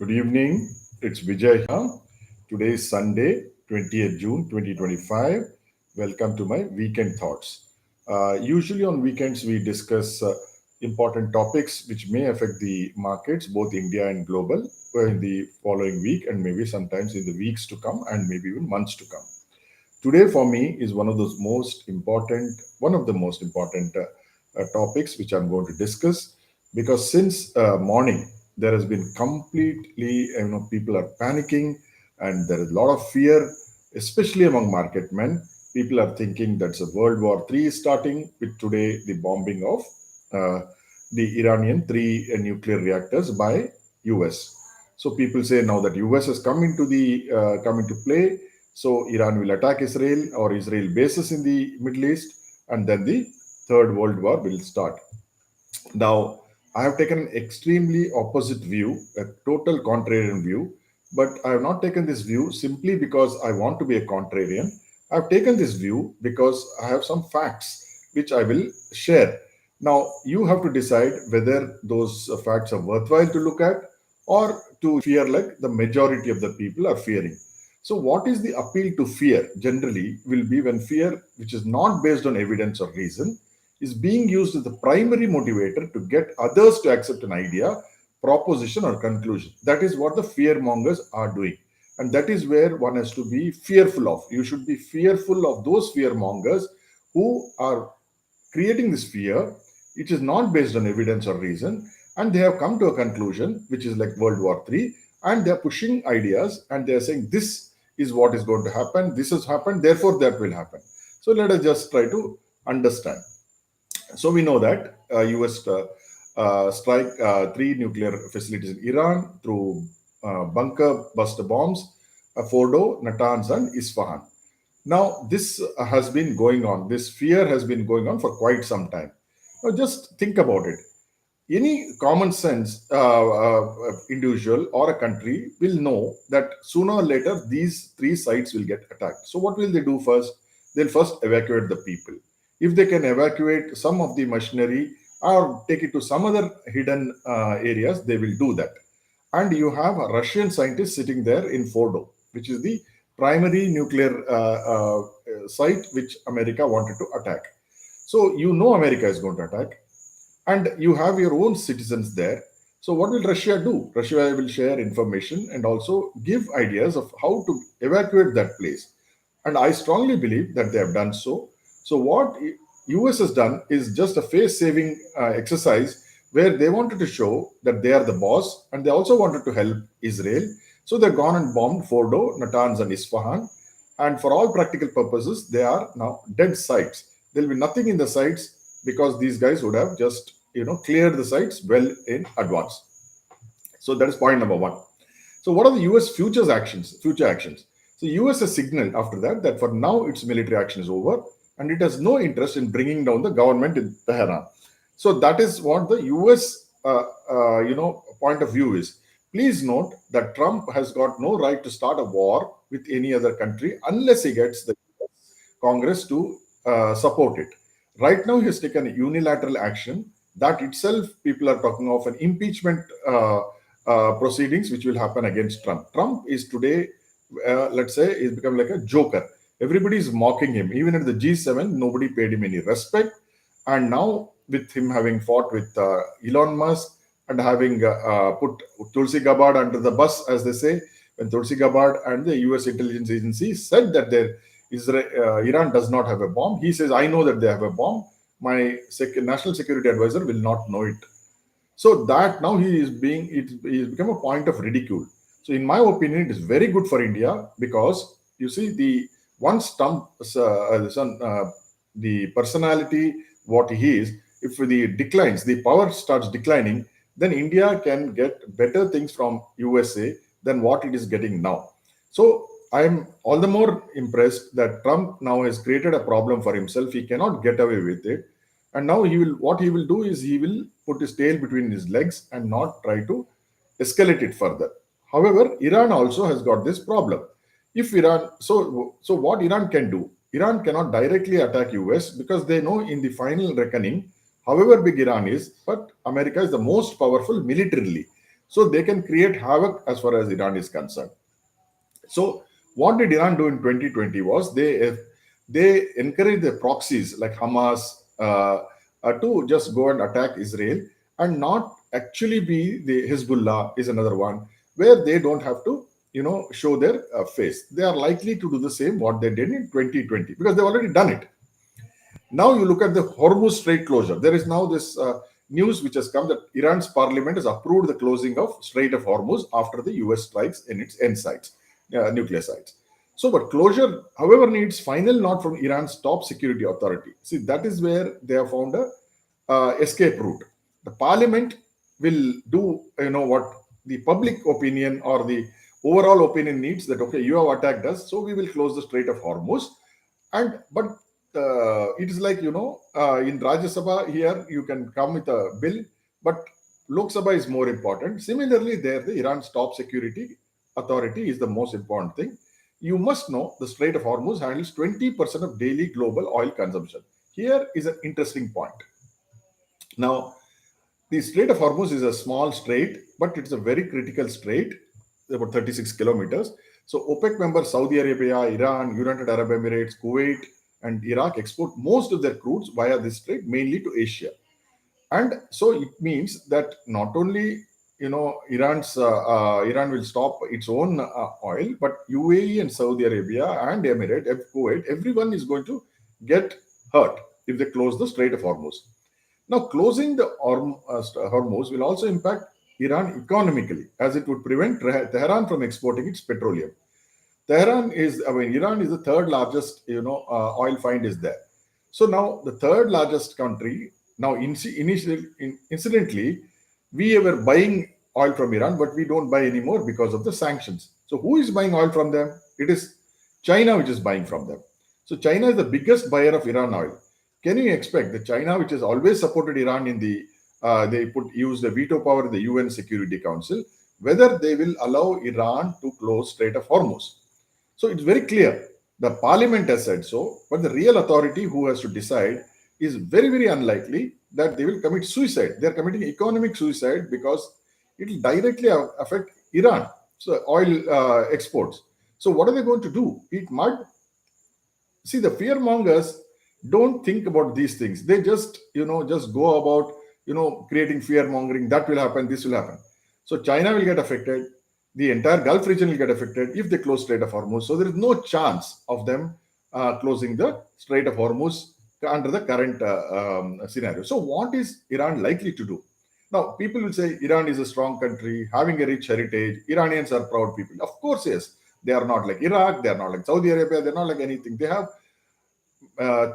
Good evening. It's Vijay here. Today is Sunday, 20th June 2025. Welcome to my weekend thoughts. Usually on weekends, we discuss important topics which may affect the markets, both India and global, in the following week and maybe sometimes in the weeks to come and maybe even months to come. Today, for me, is one of the most important topics which I'm going to discuss because since morning there has been completely, people are panicking and there is a lot of fear, especially among market men. People are thinking that's a World War III is starting with today the bombing of the Iranian three nuclear reactors by US. So people say now that US has come into play, so Iran will attack Israel or Israel bases in the Middle East, and then the Third World War will start. Now, I have taken an extremely opposite view, a total contrarian view, but I have not taken this view simply because I want to be a contrarian. I have taken this view because I have some facts which I will share. Now, you have to decide whether those facts are worthwhile to look at or to fear like the majority of the people are fearing. So, what is the appeal to fear generally will be when fear, which is not based on evidence or reason, is being used as the primary motivator to get others to accept an idea, proposition, or conclusion. That is what the fear mongers are doing. And that is where one has to be fearful of. You should be fearful of those fear mongers who are creating this fear. It is not based on evidence or reason. And they have come to a conclusion, which is like World War III, and they're pushing ideas and they're saying this is what is going to happen, this has happened, therefore that will happen. So let us just try to understand. So we know that US strike three nuclear facilities in Iran through bunker buster bombs, Fordo, Natanz, and Isfahan. Now this has been going on. This fear has been going on for quite some time. Now just think about it. Any common sense individual or a country will know that sooner or later these three sites will get attacked. So what will they do first? They'll first evacuate the people. If they can evacuate some of the machinery or take it to some other hidden areas, they will do that. And you have a Russian scientist sitting there in Fordo, which is the primary nuclear site which America wanted to attack. So you know America is going to attack, and you have your own citizens there. So what will Russia do? Russia will share information and also give ideas of how to evacuate that place. And I strongly believe that they have done so. So what US has done is just a face-saving exercise where they wanted to show that they are the boss and they also wanted to help Israel. So they've gone and bombed Fordo, Natanz, and Isfahan. And for all practical purposes, they are now dead sites. There will be nothing in the sites because these guys would have just cleared the sites well in advance. So that is point number one. So what are the US future actions? So US has signaled after that for now its military action is over and it has no interest in bringing down the government in Tehran. So that is what the US point of view is. Please note that Trump has got no right to start a war with any other country unless he gets the Congress to support it. Right now, he has taken a unilateral action. That itself, people are talking of an impeachment proceedings which will happen against Trump. Trump is today, let's say, he's become like a joker. Everybody is mocking him. Even at the G7, nobody paid him any respect. And now, with him having fought with Elon Musk and having put Tulsi Gabbard under the bus, as they say, when Tulsi Gabbard and the US intelligence agency said that Iran does not have a bomb, he says, I know that they have a bomb. My national security advisor will not know it. So that now he is become a point of ridicule. So in my opinion, it is very good for India because you see the once Trump, the personality, what he is, if the declines, the power starts declining, then India can get better things from USA than what it is getting now. So I am all the more impressed that Trump now has created a problem for himself. He cannot get away with it. And now what he will do is he will put his tail between his legs and not try to escalate it further. However, Iran also has got this problem. If Iran, so what Iran can do? Iran cannot directly attack US because they know in the final reckoning, however big Iran is, but America is the most powerful militarily. So they can create havoc as far as Iran is concerned. So what did Iran do in 2020 was they encouraged the proxies like Hamas to just go and attack Israel and not actually be the Hezbollah is another one where they don't have to show their face. They are likely to do the same what they did in 2020 because they've already done it. Now you look at the Hormuz Strait closure. There is now this news which has come that Iran's parliament has approved the closing of Strait of Hormuz after the US strikes in its end sites, nuclear sites. So, but closure, however, needs final nod from Iran's top security authority. See, that is where they have found a escape route. The parliament will do, what the public opinion or the overall opinion needs that, okay, you have attacked us, so we will close the Strait of Hormuz. And but it is like in Rajya Sabha here you can come with a bill, but Lok Sabha is more important. Similarly, there the Iran's top security authority is the most important thing. You must know the Strait of Hormuz handles 20% of daily global oil consumption. Here is an interesting point. Now, the Strait of Hormuz is a small strait, but it's a very critical strait, about 36 kilometers. So OPEC members Saudi Arabia, Iran, United Arab Emirates, Kuwait, and Iraq export most of their crudes via this strait, mainly to Asia. And so it means that not only Iran will stop its own oil, but UAE and Saudi Arabia and Emirates, Kuwait, everyone is going to get hurt if they close the Strait of Hormuz. Now, closing the Hormuz will also impact Iran economically, as it would prevent Tehran from exporting its petroleum. Iran is the third largest, oil find is there. So now the third largest country. Now, incidentally, we were buying oil from Iran, but we don't buy anymore because of the sanctions. So who is buying oil from them? It is China which is buying from them. So China is the biggest buyer of Iran oil. Can you expect that China, which has always supported Iran in the, use the veto power in the UN Security Council, whether they will allow Iran to close Strait of Hormuz? So it's very clear. The parliament has said so, but the real authority who has to decide is very, very unlikely that they will commit suicide. They are committing economic suicide because it will directly affect Iran, so oil exports. So what are they going to do? It might see the fear mongers don't think about these things. They just just go about creating fear mongering. That will happen. This will happen. So China will get affected. The entire Gulf region will get affected if they close Strait of Hormuz. So there is no chance of them closing the Strait of Hormuz under the current scenario. So what is Iran likely to do? Now, people will say Iran is a strong country, having a rich heritage. Iranians are proud people. Of course, yes. They are not like Iraq. They are not like Saudi Arabia. They are not like anything. They have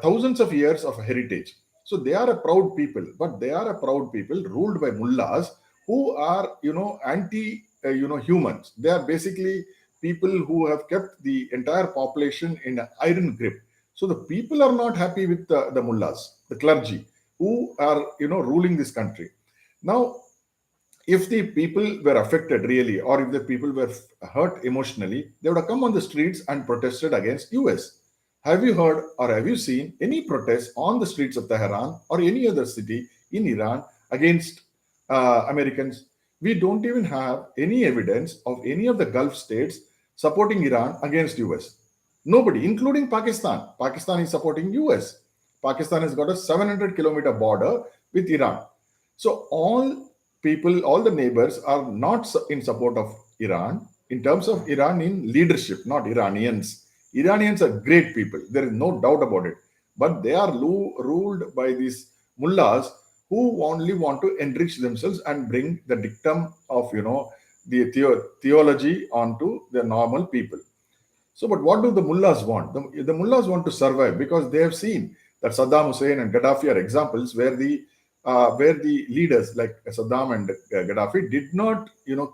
thousands of years of heritage. So they are a proud people, but they are a proud people ruled by mullahs who are, humans. They are basically people who have kept the entire population in an iron grip. So the people are not happy with the mullahs, the clergy, who are, ruling this country. Now, if the people were affected really, or if the people were hurt emotionally, they would have come on the streets and protested against US. Have you heard or have you seen any protests on the streets of Tehran or any other city in Iran against Americans? We don't even have any evidence of any of the Gulf states supporting Iran against US. Nobody, including Pakistan. Pakistan is supporting US. Pakistan has got a 700-kilometer border with Iran. So all people, all the neighbors are not in support of Iran in terms of Iran in leadership, not Iranians. Iranians are great people. There is no doubt about it. But they are ruled by these mullahs who only want to enrich themselves and bring the dictum of, the theology onto the normal people. So, but what do the mullahs want? The mullahs want to survive because they have seen that Saddam Hussein and Gaddafi are examples where the leaders like Saddam and Gaddafi did not,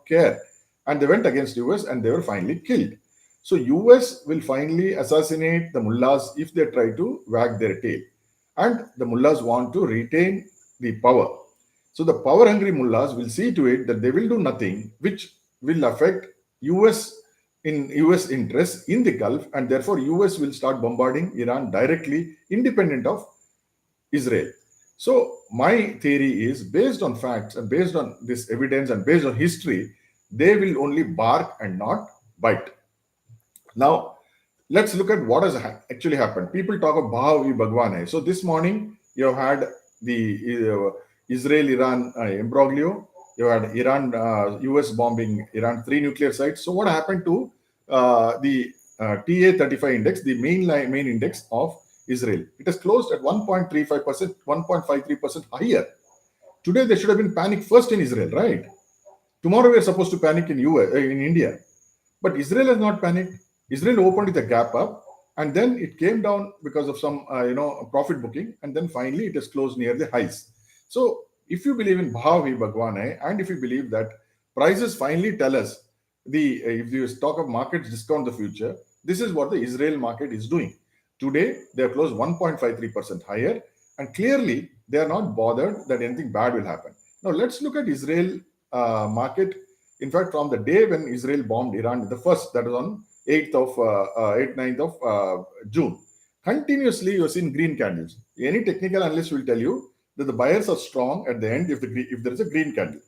care, and they went against US and they were finally killed. So US will finally assassinate the mullahs if they try to wag their tail, and the mullahs want to retain the power. So the power-hungry mullahs will see to it that they will do nothing which will affect US in US interests in the Gulf, and therefore US will start bombarding Iran directly, independent of Israel. So my theory is based on facts and based on this evidence and based on history, they will only bark and not bite. Now, let's look at what has actually happened. People talk of Bhavi Bhagwan hai. So this morning, you have had the Israel-Iran imbroglio. You had Iran, US bombing Iran, three nuclear sites. So what happened to the TA35 index, the main index of Israel? It has closed at 1.35%, 1.53% higher. Today, there should have been panic first in Israel, right? Tomorrow, we are supposed to panic in US, in India. But Israel has not panicked. Israel opened with a gap up, and then it came down because of some, profit booking, and then finally it has closed near the highs. So, if you believe in Bhavi Bhagwane, and if you believe that prices finally tell us if you talk of markets discount the future, this is what the Israel market is doing. Today, they have closed 1.53% higher, and clearly they are not bothered that anything bad will happen. Now, let's look at Israel market. In fact, from the day when Israel bombed Iran, the first, that was on 8th, 9th of June, continuously you're seeing green candles. Any technical analyst will tell you that the buyers are strong at the end if there is a green candle.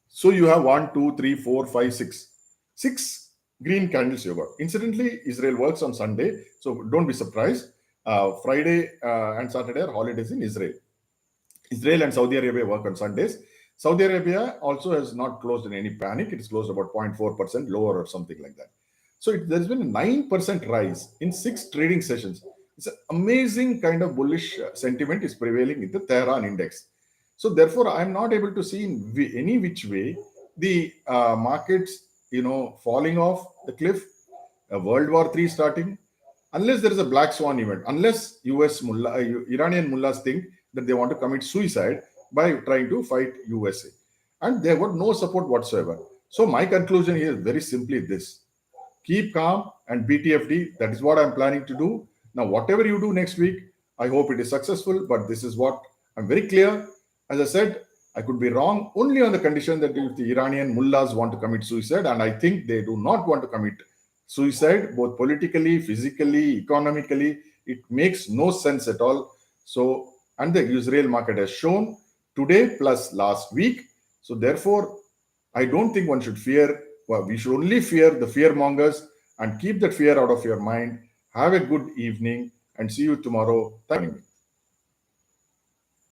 So you have 1, 2, 3, 4, 5, 6. 6 green candles you got. Incidentally, Israel works on Sunday, so don't be surprised. Friday and Saturday are holidays in Israel. Israel and Saudi Arabia work on Sundays. Saudi Arabia also has not closed in any panic. It is closed about 0.4% lower or something like that. So there's been a 9% rise in 6 trading sessions. It's an amazing kind of bullish sentiment is prevailing in the Tehran index. So therefore, I'm not able to see in any which way the markets, falling off the cliff, a World War III starting, unless there is a black swan event, unless Iranian mullahs think that they want to commit suicide by trying to fight USA. And they have got no support whatsoever. So my conclusion here is very simply this. Keep calm and BTFD. That is what I'm planning to do. Now, whatever you do next week, I hope it is successful, but this is what I'm very clear. As I said, I could be wrong only on the condition that if the Iranian mullahs want to commit suicide, and I think they do not want to commit suicide, both politically, physically, economically, it makes no sense at all. So, and the Israel market has shown today plus last week. So, therefore, I don't think one should fear. Well, we should only fear the fear mongers and keep that fear out of your mind. Have a good evening and see you tomorrow. Thank you.